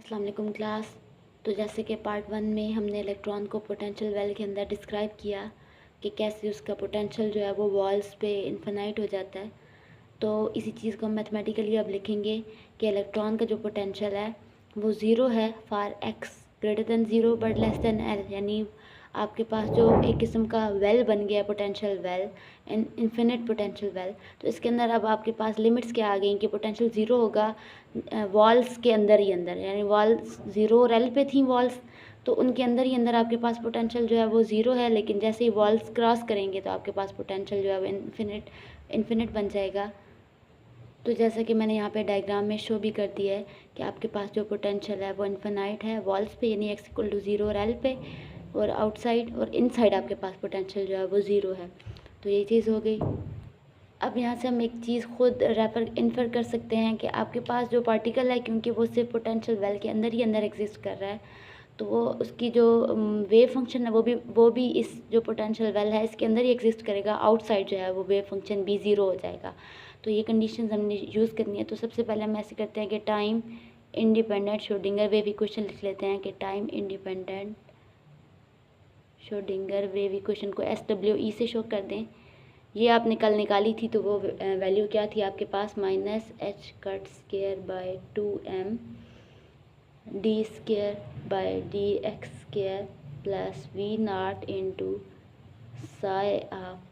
अस्सलाम वालेकुम क्लास। तो जैसे कि पार्ट 1 में हमने इलेक्ट्रॉन को पोटेंशियल वेल के अंदर डिस्क्राइब किया कि कैसे उसका पोटेंशियल जो है वो वॉल्स पे इन्फिनाइट हो जाता है। तो इसी चीज़ को हम मैथमेटिकली अब लिखेंगे कि इलेक्ट्रॉन का जो पोटेंशियल है वो ज़ीरो है for x greater than zero but less than L, यानी आपके पास जो एक किस्म का वेल बन गया potential well, infinite potential well. तो इसके अंदर अब आपके पास लिमिट्स क्या आ गई कि पोटेंशियल ज़ीरो होगा वॉल्स के अंदर ही अंदर, यानी वॉल्स ज़ीरो और एल पे थी वॉल्स, तो उनके अंदर ही अंदर आपके पास पोटेंशियल जो है वो ज़ीरो है। लेकिन जैसे ही वॉल्स क्रॉस करेंगे तो आपके पास पोटेंशियल जो है वो इन्फिनिट बन जाएगा। तो जैसा कि मैंने यहाँ पे डायग्राम में शो भी कर दिया है कि आपके पास जो पोटेंशियल है वो इन्फिनाइट है वॉल्स पे, यानी एक्स इक्वल टू ज़ीरो और एल पे, और आउटसाइड और इनसाइड आपके पास पोटेंशियल जो है वो ज़ीरो है। तो ये चीज़ हो गई। अब यहाँ से हम एक चीज़ खुद इन्फर कर सकते हैं कि आपके पास जो पार्टिकल है, क्योंकि वो सिर्फ पोटेंशियल वेल के अंदर ही अंदर एग्जिस्ट कर रहा है, तो वो उसकी जो वेव फंक्शन है वो भी इस जो पोटेंशियल वेल है इसके अंदर ही एग्जिस्ट करेगा। आउटसाइड जो है वो वेव फंक्शन भी ज़ीरो हो जाएगा। तो ये कंडीशन हमने यूज़ करनी है। तो सबसे पहले हम ऐसे करते हैं कि time independent Schrodinger wave equation लिख लेते हैं कि time independent Schrodinger wave equation को SWE से शो कर दें। ये आपने कल निकाली थी, तो वो वैल्यू क्या थी आपके पास, minus H cut square by 2m D square by D x square plus v naught into psi of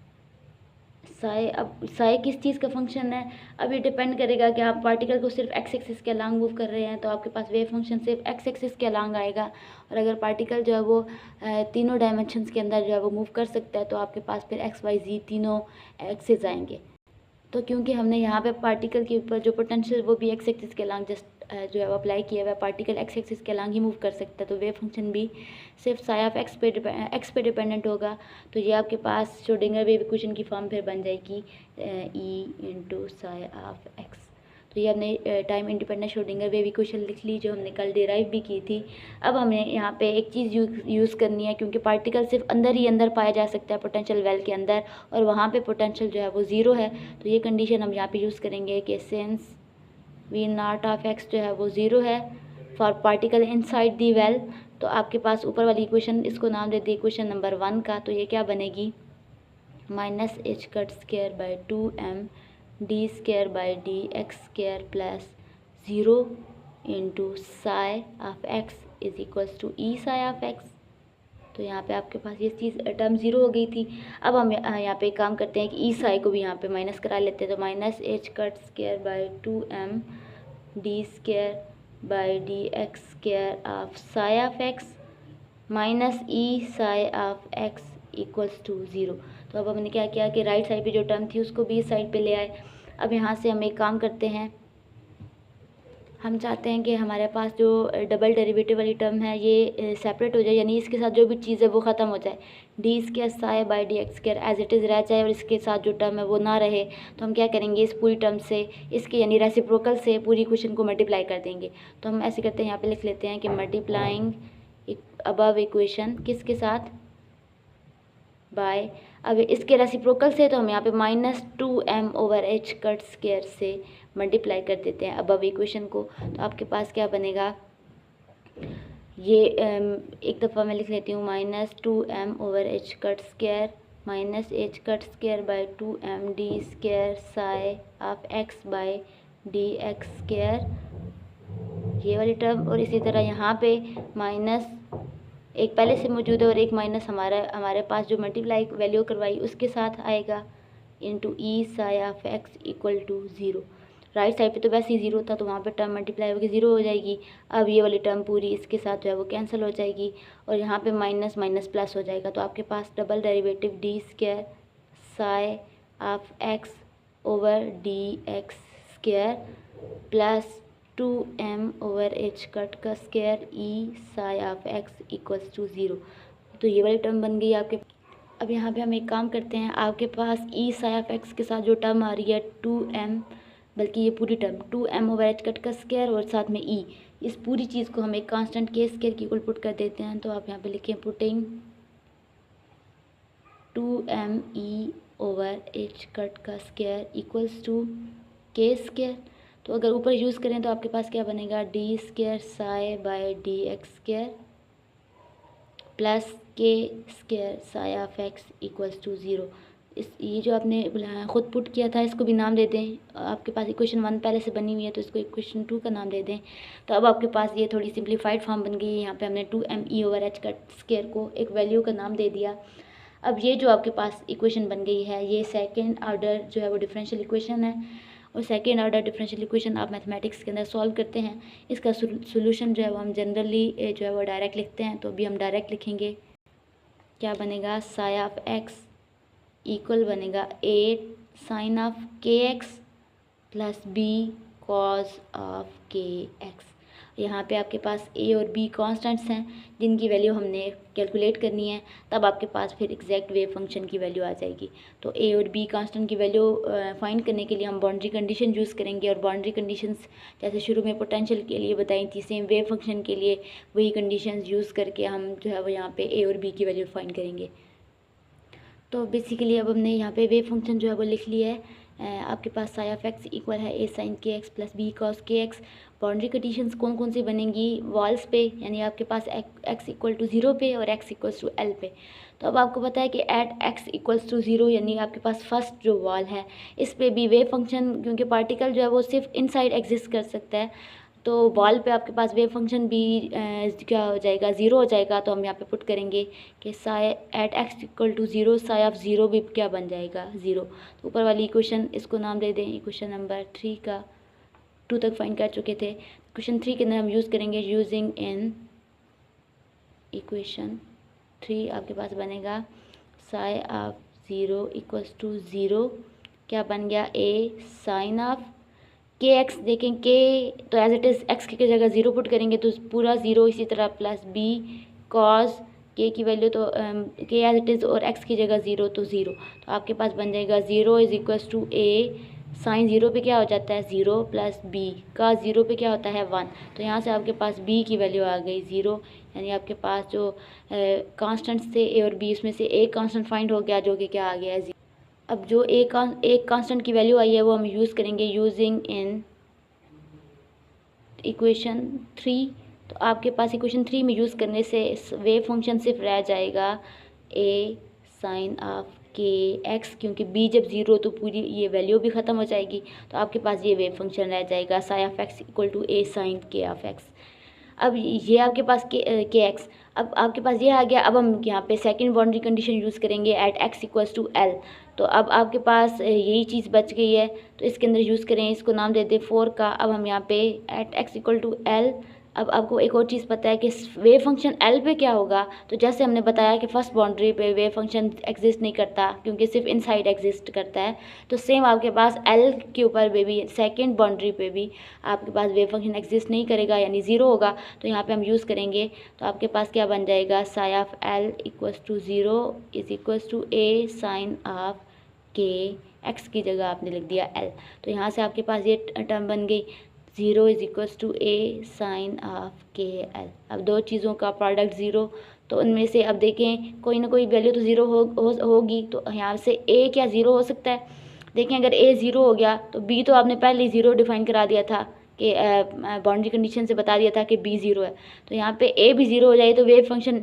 psi. अब साई किस चीज़ का फंक्शन है, अब ये डिपेंड करेगा कि आप पार्टिकल को सिर्फ एक्स एक्सिस के अलांग मूव कर रहे हैं तो आपके पास वेव फंक्शन सिर्फ एक्स एक्सिस के अलांग आएगा, और अगर पार्टिकल जो है वो तीनों डायमेंशंस के अंदर जो है वो मूव कर सकता है तो आपके पास फिर एक्स वाई जी तीनों एक्सिस आएंगे। तो क्योंकि हमने यहाँ पे पार्टिकल के ऊपर जो पोटेंशियल वो भी एक्स एक्सिस के अलांग जस्ट जो है वो अप्लाई किया हुआ है, पार्टिकल एक्स एक्सिस के अलांग ही मूव कर सकता है, तो वेव फंक्शन भी सिर्फ साई ऑफ एक्स पे डिपेंडेंट होगा। तो ये आपके पास श्रोडिंगर वेव इक्वेशन की फॉर्म फिर बन जाएगी E into psi of X. तो ये हमने time independent Schrodinger wave equation लिख ली जो हमने कल डिराइव भी की थी। अब हमें यहाँ पे एक चीज़ यूज़ करनी है, क्योंकि पार्टिकल सिर्फ अंदर ही अंदर पाया जा सकता है पोटेंशियल वेल के अंदर, और वहाँ पे पोटेंशियल जो है वो ज़ीरो है। तो ये कंडीशन हम यहाँ पे यूज़ करेंगे कि since V naught of X जो है वो ज़ीरो है for particle inside the well, तो आपके पास ऊपर वाली इक्वेशन, इसको नाम दे दी इक्वेशन नंबर 1 का। तो ये क्या बनेगी, minus H cut square by 2m D square by D x square plus zero into psi of X is equals to E psi of X. तो यहाँ पे आपके पास ये चीज़ टर्म ज़ीरो हो गई थी। अब हम यहाँ पे एक काम करते हैं कि ई साई को भी यहाँ पे माइनस करा लेते हैं। तो minus H cut square by 2m D square by D x square of psi of X minus E psi of x equals to zero. तो अब हमने क्या किया कि राइट साइड पे जो टर्म थी उसको भी इस साइड पे ले आए। अब यहाँ से हम एक काम करते हैं, हम चाहते हैं कि हमारे पास जो डबल डेरिवेटिव वाली टर्म है ये सेपरेट हो जाए, यानी इसके साथ जो भी चीज़ है वो ख़त्म हो जाए। D square psi by D x square as it is रह जाए और इसके साथ जो टर्म है वो ना रहे। तो हम क्या करेंगे, इस पूरी टर्म से इसके यानी रेसिप्रोकल से पूरी इक्वेशन को मल्टीप्लाई कर देंगे। तो हम ऐसे करते हैं, यहाँ पे लिख लेते हैं कि मल्टीप्लाइंग अबव इक्वेशन किसके साथ, बाय, अब इसके रेसिप्रोकल से तो हम यहाँ पे -2m over H cut square से मल्टीप्लाई कर देते हैं अबव इक्वेशन को। तो आपके पास क्या बनेगा, ये एक दफ़ा मैं लिख लेती हूँ, -2m over H cut square minus H cut square by 2m D square psi of X by D x square, ये वाली टर्म। और इसी तरह यहाँ पे माइनस एक पहले से मौजूद है और एक माइनस हमारे पास जो मल्टीप्लाई वैल्यू करवाई उसके साथ आएगा into E psi of X equal to zero. Right side पे तो वैसे ही ज़ीरो था तो वहाँ पे टर्म मल्टीप्लाई होकर ज़ीरो हो जाएगी। अब ये वाली टर्म पूरी इसके साथ जो है वो कैंसिल हो जाएगी और यहाँ पे माइनस माइनस प्लस हो जाएगा। तो आपके पास double derivative d square psi of x over d x square plus 2m over H cut का square e psi of x equals to zero. तो ये वाली टर्म बन गई आपके। अब यहाँ पे हम एक काम करते हैं, आपके पास ई साई ऑफ एक्स के साथ जो टर्म आ रही है 2m, बल्कि ये पूरी term 2m over H cut का स्क्वायर और साथ में ई, इस पूरी चीज़ को हम एक कांस्टेंट के स्क्वायर की इक्वल पुट कर देते हैं। तो आप यहाँ पे लिखें पुटिंग 2m ई ओवर एच कट का स्क्वायर इक्वल्स टू के स्क्वायर। तो अगर ऊपर यूज़ करें तो आपके पास क्या बनेगा, d square psi by D x square plus k square psi of x equals to zero. ये जो आपने ख़ुद पुट किया था इसको भी नाम दे दें। आपके पास इक्वेशन 1 पहले से बनी हुई है तो इसको इक्वेशन 2 का नाम दे दें। तो अब आपके पास ये थोड़ी सिंप्लीफाइड फॉर्म बन गई है। यहाँ पे हमने 2me/h का स्क्वायर को एक वैल्यू का नाम दे दिया। अब ये जो आपके पास इक्वेशन बन गई है ये सेकेंड ऑर्डर जो है वो डिफरेंशियल इक्वेशन है, और सेकेंड ऑर्डर डिफरेंशियल इक्वेशन आप मैथमेटिक्स के अंदर सॉल्व करते हैं। इसका सोल्यूशन जो है वो हम जनरली जो है वो डायरेक्ट लिखते हैं। तो अभी हम डायरेक्ट लिखेंगे। क्या बनेगा, साई ऑफ एक्स इक्वल बनेगा 8 sine of K X plus B cos of K X. यहाँ पे आपके पास ए और बी कॉन्स्टेंट्स हैं जिनकी वैल्यू हमने कैलकुलेट करनी है, तब आपके पास फिर एग्जैक्ट वेव फंक्शन की वैल्यू आ जाएगी। तो ए और बी कांस्टेंट की वैल्यू फाइंड करने के लिए हम बाउंड्री कंडीशन यूज़ करेंगे, और बाउंड्री कंडीशंस जैसे शुरू में पोटेंशियल के लिए बताई थी, सेम वेव फंक्शन के लिए वही कंडीशंस यूज़ करके हम जो है वो यहाँ पे ए और बी की वैल्यू फाइंड करेंगे। तो बेसिकली अब हमने यहाँ पे वेव फंक्शन जो है वो लिख लिया है। आपके पास साई ऑफ एक्स इक्वल है ए साइन के एक्स प्लस बी कॉस के एक्स। बाउंड्री कंडीशंस कौन कौन सी बनेंगी, वॉल्स पे, यानी आपके पास एक्स इक्वल टू ज़ीरो पे और एक्स इक्वल्स टू एल पे। तो अब आपको पता है कि at X equals to zero यानी आपके पास फर्स्ट जो वॉल है इस पे भी वेव फंक्शन, क्योंकि पार्टिकल जो है वो सिर्फ इनसाइड एग्जिस्ट कर सकता है, तो वॉल पे आपके पास वेव फंक्शन भी क्या हो जाएगा, ज़ीरो हो जाएगा। तो हम यहाँ पे पुट करेंगे कि psi at X equal to zero, psi of zero भी क्या बन जाएगा, ज़ीरो। तो ऊपर वाली इक्वेशन इसको नाम दे दें इक्वेशन नंबर 3 का, 2 तक फाइंड कर चुके थे। इक्वेशन 3 के अंदर हम यूज़ करेंगे यूजिंग इन इक्वेशन 3 आपके पास बनेगा psi of zero equals to zero, क्या बन गया, A sine of K X. देखें के तो एज इट इज़ एक्स की जगह ज़ीरो पुट करेंगे तो पूरा ज़ीरो, इसी तरह प्लस बी कॉज के की वैल्यू तो के एज इट इज़ और एक्स की जगह ज़ीरो तो ज़ीरो। तो आपके पास बन जाएगा zero is equals to A sine zero पे क्या हो जाता है ज़ीरो प्लस बी का ज़ीरो पे क्या होता है 1। तो यहाँ से आपके पास बी की वैल्यू आ गई ज़ीरो, यानी आपके पास जो कांस्टेंट्स थे ए और बी उसमें से एक कांस्टेंट फाइंड हो गया जो कि क्या आ गया है। अब जो एक कांस्टेंट की वैल्यू आई है वो हम यूज़ करेंगे यूजिंग इन इक्वेशन 3। तो आपके पास इक्वेशन 3 में यूज़ करने से वेव फंक्शन सिर्फ रह जाएगा ए साइन ऑफ के एक्स, क्योंकि बी जब ज़ीरो तो पूरी ये वैल्यू भी ख़त्म हो जाएगी। तो आपके पास ये वेव फंक्शन रह जाएगा psi of X equal to A sine K of X. अब ये आपके पास के एक्स, अब आपके पास ये आ गया। अब हम यहाँ पे सेकंड बाउंड्री कंडीशन यूज़ करेंगे at X equals to L. तो अब आपके पास यही चीज़ बच गई है, तो इसके अंदर यूज़ करें, इसको नाम देते 4 का। अब हम यहाँ पे at X equal to L. अब आपको एक और चीज़ पता है कि वेव फंक्शन एल पे क्या होगा। तो जैसे हमने बताया कि फर्स्ट बाउंड्री पे वेव फंक्शन एग्जिस्ट नहीं करता क्योंकि सिर्फ इनसाइड एग्जिस्ट करता है, तो सेम आपके पास एल के ऊपर भी सेकंड बाउंड्री पे भी आपके पास वेव फंक्शन एग्जिस्ट नहीं करेगा, यानी ज़ीरो होगा। तो यहाँ पे हम यूज़ करेंगे, तो आपके पास क्या बन जाएगा, psi of L equals to zero is equals to A sine of K X की जगह आपने लिख दिया एल। तो यहाँ से आपके पास ये टर्म बन गई zero is equals to A sine of K L. अब दो चीज़ों का प्रोडक्ट ज़ीरो, तो उनमें से अब देखें कोई ना कोई वैल्यू तो ज़ीरो होगी। तो यहाँ से ए क्या ज़ीरो हो सकता है। देखें अगर ए ज़ीरो हो गया तो बी तो आपने पहले ही ज़ीरो डिफाइन करा दिया था कि बाउंड्री कंडीशन से बता दिया था कि बी ज़ीरो है। तो यहाँ पे ए भी ज़ीरो हो जाए तो वेव फंक्शन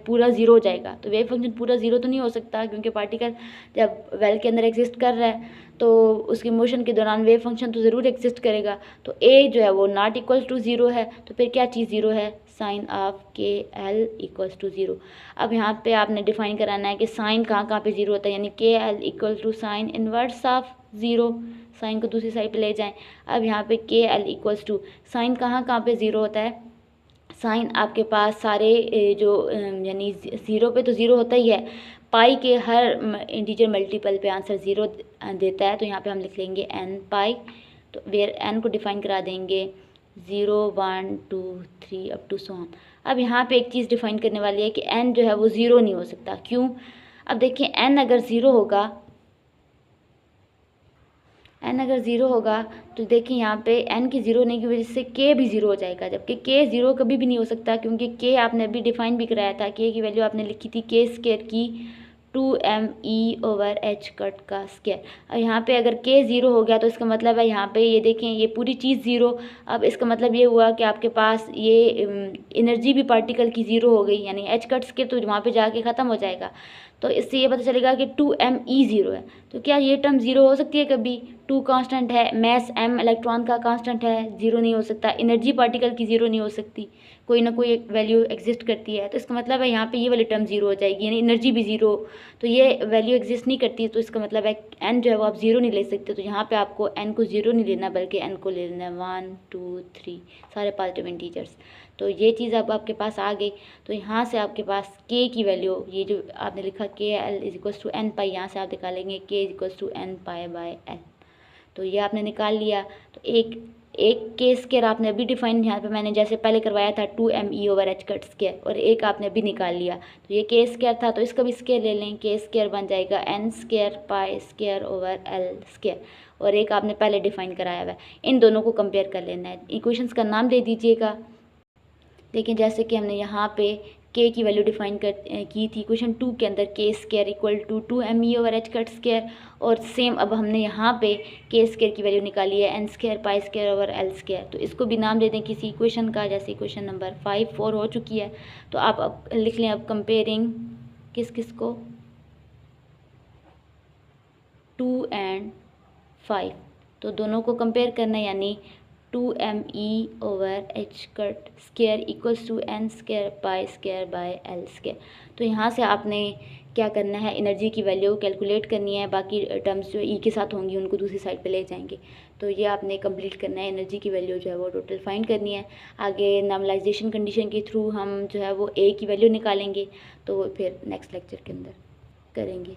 पूरा ज़ीरो हो जाएगा। तो वेव फंक्शन पूरा ज़ीरो तो नहीं हो सकता, क्योंकि पार्टिकल जब वेल के अंदर एग्जिस्ट कर रहा है तो उसके मोशन के दौरान वेव फंक्शन तो ज़रूर एग्जिस्ट करेगा। तो ए जो है वो नॉट इक्वल टू ज़ीरो है, तो फिर क्या चीज़ ज़ीरो है, sign of K L equals to zero. अब यहाँ पे आपने डिफाइन कराना है कि साइन कहाँ कहाँ पे ज़ीरो होता है, यानी K L equal to sine inverse of zero. Sine को दूसरी साइड पे ले जाएं। अब यहाँ पे के एल इक्वल्स टू साइन कहाँ कहाँ पे ज़ीरो होता है, साइन आपके पास सारे जो यानी ज़ीरो पे तो ज़ीरो होता ही है, पाई के हर इंटीजर मल्टीपल पे आंसर ज़ीरो देता है। तो यहाँ पे हम लिख लेंगे एन पाई, तो वेयर एन को डिफाइन करा देंगे 0 1 2 3 अप टू सो ऑन। अब यहाँ पे एक चीज़ डिफाइन करने वाली है कि एन जो है वो ज़ीरो नहीं हो सकता। क्यों, अब देखिए एन अगर ज़ीरो होगा, एन अगर ज़ीरो होगा तो देखिए यहाँ पे एन की ज़ीरो होने की वजह से के भी ज़ीरो हो जाएगा, जबकि के ज़ीरो कभी भी नहीं हो सकता, क्योंकि के आपने अभी डिफाइन भी कराया था। के की वैल्यू आपने लिखी थी के स्क्वायर की 2m/h कट का स्क्वायर। और यहाँ पे अगर k ज़ीरो हो गया तो इसका मतलब है यहाँ पे ये देखें ये पूरी चीज़ ज़ीरो। अब इसका मतलब ये हुआ कि आपके पास ये एनर्जी भी पार्टिकल की ज़ीरो हो गई, यानी h कट स्क्वायर तो वहाँ पे जाके ख़त्म हो जाएगा। तो इससे ये पता चलेगा कि 2m/e ज़ीरो है। तो क्या ये टर्म ज़ीरो हो सकती है कभी? 2 कांस्टेंट है, मैस m इलेक्ट्रॉन का कांस्टेंट है, ज़ीरो नहीं हो सकता। एनर्जी पार्टिकल की ज़ीरो नहीं हो सकती, कोई ना कोई एक वैल्यू एग्जिस्ट करती है। तो इसका मतलब है यहाँ पे ये वाली टर्म ज़ीरो हो जाएगी, यानी एनर्जी भी ज़ीरो। तो ये वैल्यू एग्जिस्ट नहीं करती, तो इसका मतलब है n जो है वो आप ज़ीरो नहीं ले सकते। तो यहाँ पे आपको n को ज़ीरो नहीं लेना बल्कि n को ले लेना है 1 2 3 सारे पॉजिटिव इंटीजर्स। तो ये चीज़ अब आपके पास आ गई। तो यहाँ से आपके पास k की वैल्यू, ये जो आपने लिखा KL = n पाई, यहाँ से आप निकालेंगे k = n pi by l। तो ये आपने निकाल लिया। तो एक के स्क्वायर आपने अभी डिफाइन यहाँ पे मैंने जैसे पहले करवाया था 2m/h कट स्क्वायर, और एक आपने अभी निकाल लिया। तो ये के स्क्वायर था तो इसका भी स्क्वायर ले लें, के स्क्वायर बन जाएगा n² l²। और एक आपने पहले डिफाइन कराया हुआ है, इन दोनों को कंपेयर कर लेना है। इक्वेशंस का नाम दे दीजिएगा। देखिए जैसे कि हमने यहाँ पे k की वैल्यू डिफाइन की थी क्वेश्चन 2 के अंदर, k² = 2m/h कट स्क्वायर। और सेम अब हमने यहाँ पे k² की वैल्यू निकाली है n² π² l²। तो इसको भी नाम दे दें किसी इक्वेशन का, जैसे इक्वेशन नंबर 5 4 हो चुकी है। तो आप अब लिख लें, अब कंपेयरिंग किस को 2 and 5, तो दोनों को कंपेयर करना है, यानी 2m/h cut square = n² π² l²। तो यहाँ से आपने क्या करना है, एनर्जी की वैल्यू कैलकुलेट करनी है। बाकी टर्म्स जो ई के साथ होंगी उनको दूसरी साइड पे ले जाएंगे। तो ये आपने कंप्लीट करना है, एनर्जी की वैल्यू जो है वो टोटल फाइंड करनी है। आगे नॉर्मलाइजेशन कंडीशन के थ्रू हम जो है वो ए की वैल्यू निकालेंगे, तो फिर नेक्स्ट लेक्चर के अंदर करेंगे।